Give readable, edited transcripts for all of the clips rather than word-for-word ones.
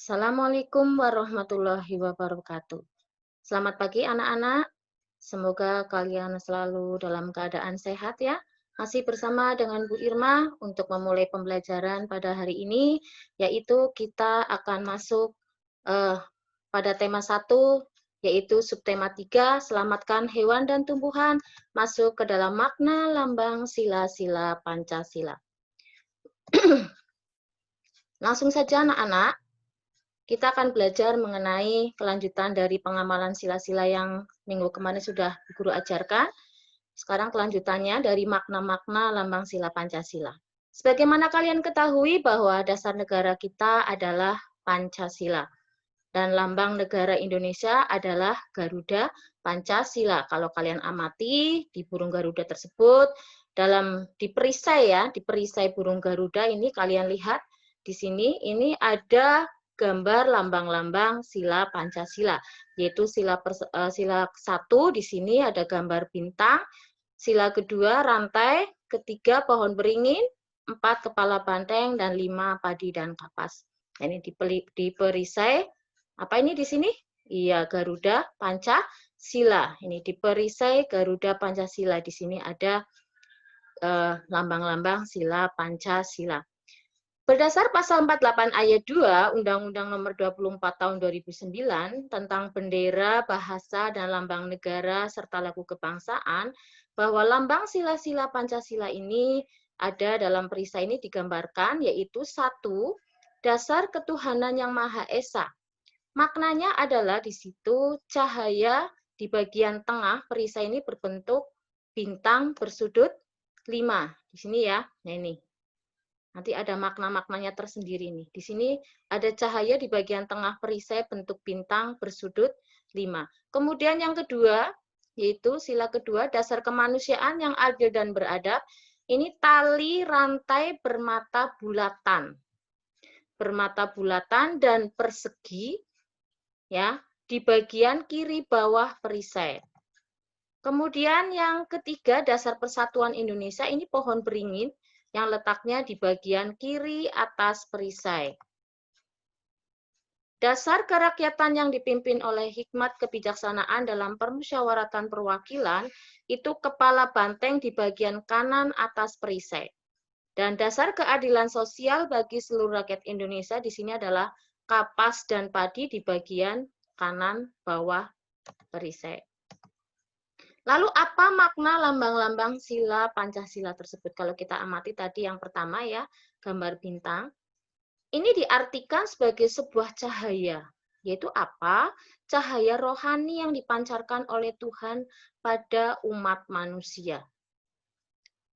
Assalamualaikum warahmatullahi wabarakatuh. Selamat pagi anak-anak. Semoga kalian selalu dalam keadaan sehat ya. Masih bersama dengan Bu Irma untuk memulai pembelajaran pada hari ini, yaitu kita akan masuk eh, pada tema 1, yaitu subtema 3, selamatkan hewan dan tumbuhan, masuk ke dalam makna lambang sila-sila Pancasila. Langsung saja anak-anak, kita akan belajar mengenai kelanjutan dari pengamalan sila-sila yang minggu kemarin sudah guru ajarkan. Sekarang kelanjutannya dari makna-makna lambang sila Pancasila. Sebagaimana kalian ketahui bahwa dasar negara kita adalah Pancasila. Dan lambang negara Indonesia adalah Garuda Pancasila. Kalau kalian amati di burung Garuda tersebut, di perisai ya, di perisai burung Garuda ini kalian lihat di sini, ini ada gambar lambang-lambang sila Pancasila, yaitu sila 1 di sini ada gambar bintang, sila kedua rantai, ketiga pohon beringin, 4 kepala banteng, dan 5 padi dan kapas. Ini di perisai, apa ini di sini? Iya, Garuda Pancasila. Ini di perisai Garuda Pancasila. Di sini ada lambang-lambang sila Pancasila. Berdasar pasal 48 ayat 2 Undang-Undang Nomor 24 Tahun 2009 tentang bendera, bahasa, dan lambang negara serta lagu kebangsaan, bahwa lambang sila-sila Pancasila ini ada dalam perisai ini digambarkan, yaitu 1, dasar ketuhanan yang Maha Esa. Maknanya adalah di situ cahaya di bagian tengah perisai ini berbentuk bintang bersudut 5. Di sini ya, nah ini. Nanti ada makna-maknanya tersendiri nih. Di sini ada cahaya di bagian tengah perisai bentuk bintang bersudut 5. Kemudian yang kedua, yaitu sila kedua, dasar kemanusiaan yang adil dan beradab. Ini tali rantai bermata bulatan. Bermata bulatan dan persegi ya, di bagian kiri bawah perisai. Kemudian yang ketiga, dasar persatuan Indonesia, ini pohon beringin yang letaknya di bagian kiri atas perisai. Dasar kerakyatan yang dipimpin oleh hikmat kebijaksanaan dalam permusyawaratan perwakilan, itu kepala banteng di bagian kanan atas perisai. Dan dasar keadilan sosial bagi seluruh rakyat Indonesia di sini adalah kapas dan padi di bagian kanan bawah perisai. Lalu apa makna lambang-lambang sila Pancasila tersebut? Kalau kita amati tadi yang pertama ya, gambar bintang. Ini diartikan sebagai sebuah cahaya. Yaitu apa? Cahaya rohani yang dipancarkan oleh Tuhan pada umat manusia.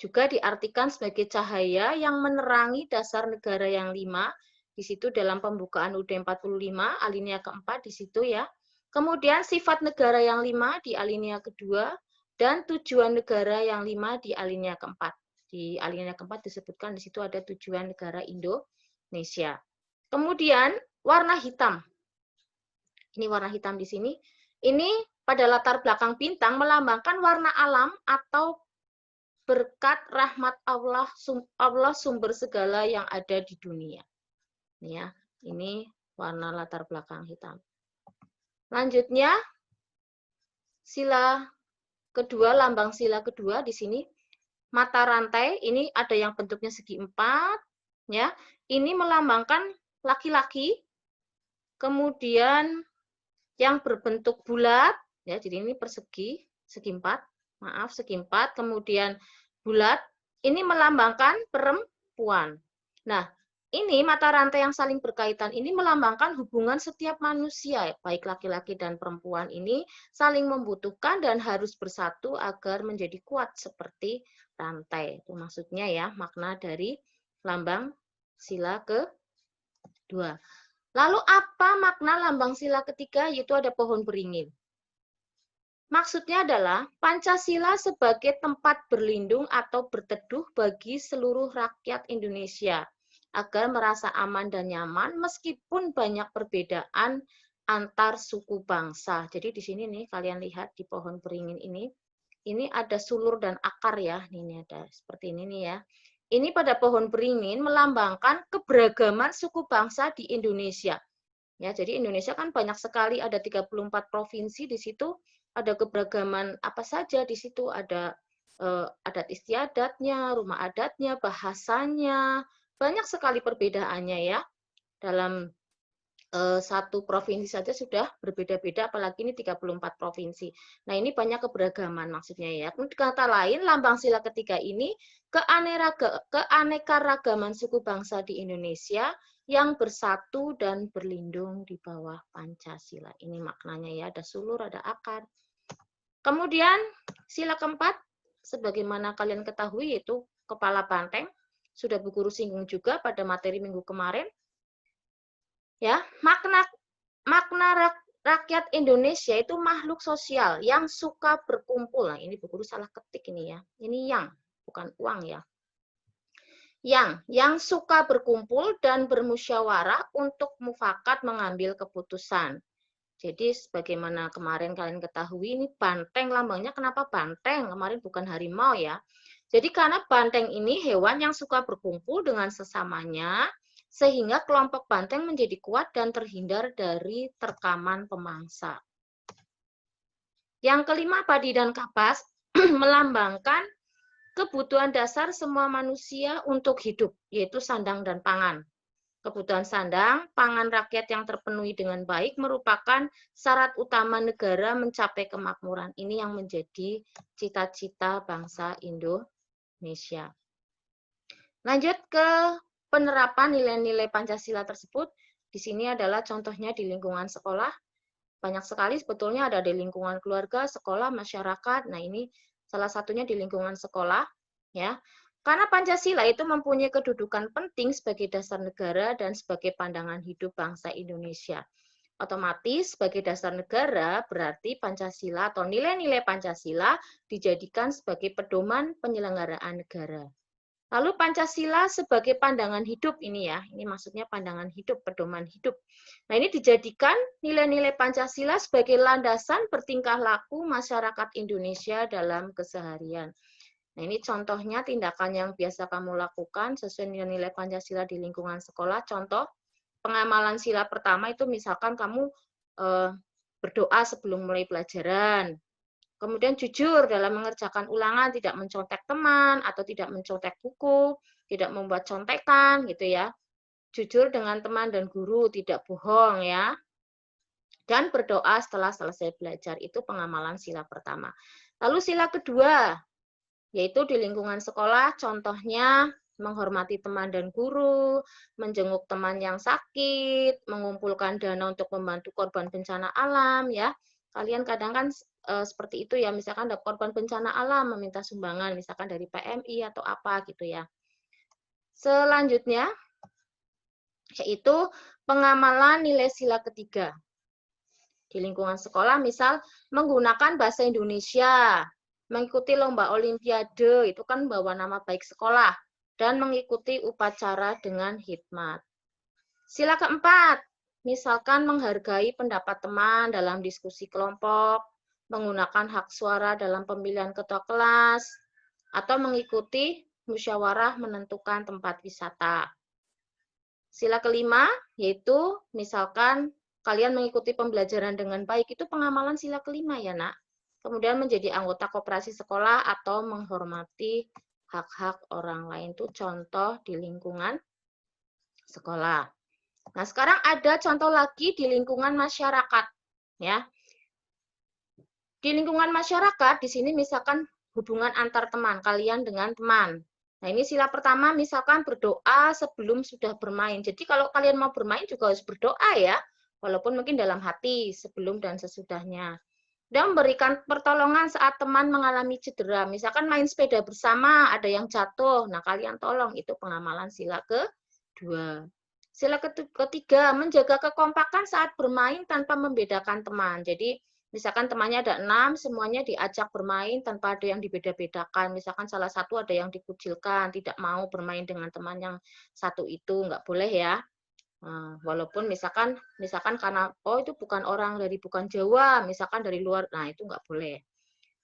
Juga diartikan sebagai cahaya yang menerangi dasar negara yang 5. Di situ dalam pembukaan UUD 45, alinea keempat di situ ya. Kemudian sifat negara yang 5 di alinea kedua, dan tujuan negara yang 5 di alinea keempat. Di alinea keempat disebutkan di situ ada tujuan negara Indonesia. Kemudian warna hitam. Ini warna hitam di sini. Ini pada latar belakang bintang melambangkan warna alam atau berkat rahmat Allah sumber segala yang ada di dunia. Ya, ini warna latar belakang hitam. Lanjutnya, sila kedua, lambang sila kedua di sini, mata rantai, ini ada yang bentuknya segi 4, ya. Ini melambangkan laki-laki, kemudian yang berbentuk bulat, ya, jadi ini persegi, segi 4, maaf, segi 4, kemudian bulat, ini melambangkan perempuan. Nah, ini mata rantai yang saling berkaitan ini melambangkan hubungan setiap manusia, baik laki-laki dan perempuan ini saling membutuhkan dan harus bersatu agar menjadi kuat seperti rantai. Itu maksudnya ya, makna dari lambang sila kedua. Lalu apa makna lambang sila ketiga? Yaitu ada pohon beringin. Maksudnya adalah Pancasila sebagai tempat berlindung atau berteduh bagi seluruh rakyat Indonesia agar merasa aman dan nyaman meskipun banyak perbedaan antar suku bangsa. Jadi di sini nih kalian lihat di pohon beringin ini ada sulur dan akar ya. Ini ada seperti ini nih ya. Ini pada pohon beringin melambangkan keberagaman suku bangsa di Indonesia. Ya, jadi Indonesia kan banyak sekali, ada 34 provinsi di situ, ada keberagaman apa saja di situ, ada adat istiadatnya, rumah adatnya, bahasanya, banyak sekali perbedaannya ya. Dalam satu provinsi saja sudah berbeda-beda, apalagi ini 34 provinsi. Nah, ini banyak keberagaman maksudnya ya. Kata lain, lambang sila ketiga ini keanekaragaman suku bangsa di Indonesia yang bersatu dan berlindung di bawah Pancasila. Ini maknanya ya, ada sulur, ada akar. Kemudian sila keempat, sebagaimana kalian ketahui, yaitu kepala banteng. Sudah Bu Guru singgung juga pada materi minggu kemarin. Ya, makna rakyat Indonesia itu makhluk sosial yang suka berkumpul. Nah, ini Bu Guru salah ketik ini ya. Ini yang, bukan uang ya. Yang suka berkumpul dan bermusyawarah untuk mufakat mengambil keputusan. Jadi sebagaimana kemarin kalian ketahui, ini banteng lambangnya. Kenapa banteng? Kemarin bukan harimau ya. Jadi karena banteng ini hewan yang suka berkumpul dengan sesamanya, sehingga kelompok banteng menjadi kuat dan terhindar dari terkaman pemangsa. Yang kelima, padi dan kapas melambangkan kebutuhan dasar semua manusia untuk hidup, yaitu sandang dan pangan. Kebutuhan sandang, pangan rakyat yang terpenuhi dengan baik merupakan syarat utama negara mencapai kemakmuran. Ini yang menjadi cita-cita bangsa Indonesia. Lanjut ke penerapan nilai-nilai Pancasila tersebut. Di sini adalah contohnya di lingkungan sekolah. Banyak sekali sebetulnya, ada di lingkungan keluarga, sekolah, masyarakat. Nah, ini salah satunya di lingkungan sekolah, ya. Karena Pancasila itu mempunyai kedudukan penting sebagai dasar negara dan sebagai pandangan hidup bangsa Indonesia. Otomatis sebagai dasar negara berarti Pancasila atau nilai-nilai Pancasila dijadikan sebagai pedoman penyelenggaraan negara. Lalu Pancasila sebagai pandangan hidup ini ya, ini maksudnya pandangan hidup, pedoman hidup. Nah, ini dijadikan nilai-nilai Pancasila sebagai landasan bertingkah laku masyarakat Indonesia dalam keseharian. Nah, ini contohnya tindakan yang biasa kamu lakukan sesuai nilai-nilai Pancasila di lingkungan sekolah. Contoh, pengamalan sila pertama itu misalkan kamu berdoa sebelum mulai pelajaran. Kemudian jujur dalam mengerjakan ulangan, tidak mencontek teman atau tidak mencontek buku, tidak membuat contekan gitu ya. Jujur dengan teman dan guru, tidak bohong ya. Dan berdoa setelah selesai belajar, itu pengamalan sila pertama. Lalu sila kedua, yaitu di lingkungan sekolah, contohnya menghormati teman dan guru, menjenguk teman yang sakit, mengumpulkan dana untuk membantu korban bencana alam ya. Kalian kadang kan seperti itu ya, misalkan ada korban bencana alam meminta sumbangan misalkan dari PMI atau apa gitu ya. Selanjutnya yaitu pengamalan nilai sila ketiga. Di lingkungan sekolah misal menggunakan bahasa Indonesia, mengikuti lomba olimpiade, itu kan bawa nama baik sekolah, dan mengikuti upacara dengan hikmat. Sila keempat, misalkan menghargai pendapat teman dalam diskusi kelompok, menggunakan hak suara dalam pemilihan ketua kelas, atau mengikuti musyawarah menentukan tempat wisata. Sila kelima, yaitu misalkan kalian mengikuti pembelajaran dengan baik, itu pengamalan sila kelima ya nak. Kemudian menjadi anggota koperasi sekolah atau menghormati hak-hak orang lain, itu contoh di lingkungan sekolah. Nah, sekarang ada contoh lagi di lingkungan masyarakat ya. Di lingkungan masyarakat di sini misalkan hubungan antar teman, kalian dengan teman. Nah, ini sila pertama misalkan berdoa sebelum sudah bermain. Jadi kalau kalian mau bermain juga harus berdoa ya, walaupun mungkin dalam hati sebelum dan sesudahnya. Dan memberikan pertolongan saat teman mengalami cedera. Misalkan main sepeda bersama, ada yang jatuh, nah kalian tolong, itu pengamalan sila kedua. Sila ketiga, menjaga kekompakan saat bermain tanpa membedakan teman. Jadi misalkan temannya ada 6, semuanya diajak bermain tanpa ada yang dibeda-bedakan. Misalkan salah satu ada yang dikucilkan, tidak mau bermain dengan teman yang satu itu, nggak boleh ya. Nah, walaupun misalkan karena itu bukan orang bukan Jawa, misalkan dari luar, nah itu nggak boleh.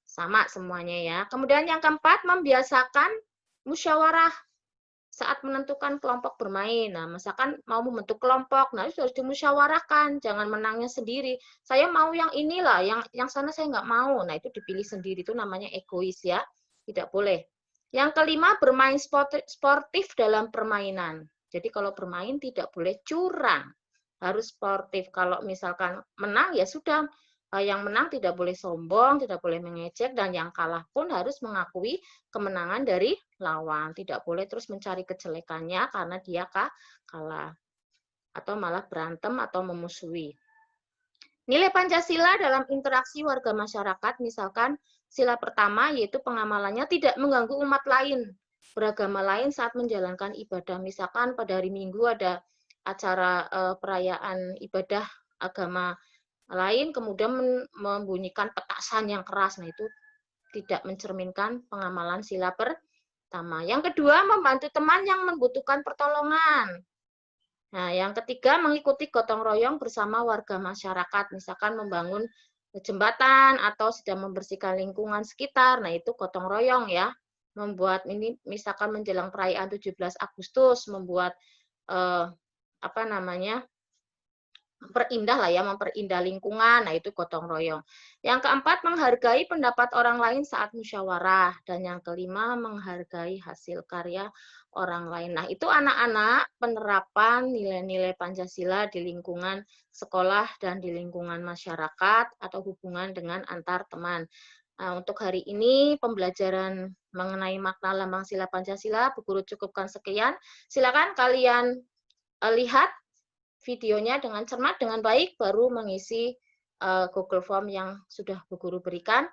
Sama semuanya ya. Kemudian yang keempat, membiasakan musyawarah saat menentukan kelompok bermain. Nah, misalkan mau membentuk kelompok, nah itu harus dimusyawarahkan, jangan menangnya sendiri. Saya mau yang inilah, yang sana saya nggak mau. Nah, itu dipilih sendiri, itu namanya egois ya. Tidak boleh. Yang kelima, bermain sportif dalam permainan. Jadi kalau bermain tidak boleh curang, harus sportif. Kalau misalkan menang ya sudah, yang menang tidak boleh sombong, tidak boleh mengejek, dan yang kalah pun harus mengakui kemenangan dari lawan. Tidak boleh terus mencari kejelekannya karena dia kalah. Atau malah berantem atau memusuhi. Nilai Pancasila dalam interaksi warga masyarakat, misalkan sila pertama yaitu pengamalannya tidak mengganggu umat lain, beragama lain saat menjalankan ibadah. Misalkan pada hari Minggu ada acara perayaan ibadah agama lain, kemudian membunyikan petasan yang keras. Nah, itu tidak mencerminkan pengamalan sila pertama. Yang kedua, membantu teman yang membutuhkan pertolongan. Nah, yang ketiga, mengikuti gotong royong bersama warga masyarakat, misalkan membangun jembatan atau sedang membersihkan lingkungan sekitar. Nah, itu gotong royong ya. Membuat ini misalkan menjelang perayaan 17 Agustus, membuat apa namanya? Memperindah lah ya, memperindah lingkungan, nah itu gotong royong. Yang keempat, menghargai pendapat orang lain saat musyawarah. Dan yang kelima, menghargai hasil karya orang lain. Nah, itu anak-anak penerapan nilai-nilai Pancasila di lingkungan sekolah dan di lingkungan masyarakat atau hubungan dengan antar teman. Nah, untuk hari ini pembelajaran mengenai makna lambang sila Pancasila, Bu Guru cukupkan sekian. Silakan kalian lihat videonya dengan cermat, dengan baik, baru mengisi Google Form yang sudah Bu Guru berikan.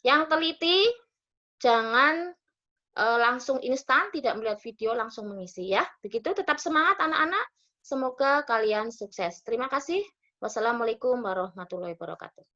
Yang teliti, jangan langsung instan, tidak melihat video, langsung mengisi ya. Begitu, tetap semangat anak-anak. Semoga kalian sukses. Terima kasih. Wassalamualaikum warahmatullahi wabarakatuh.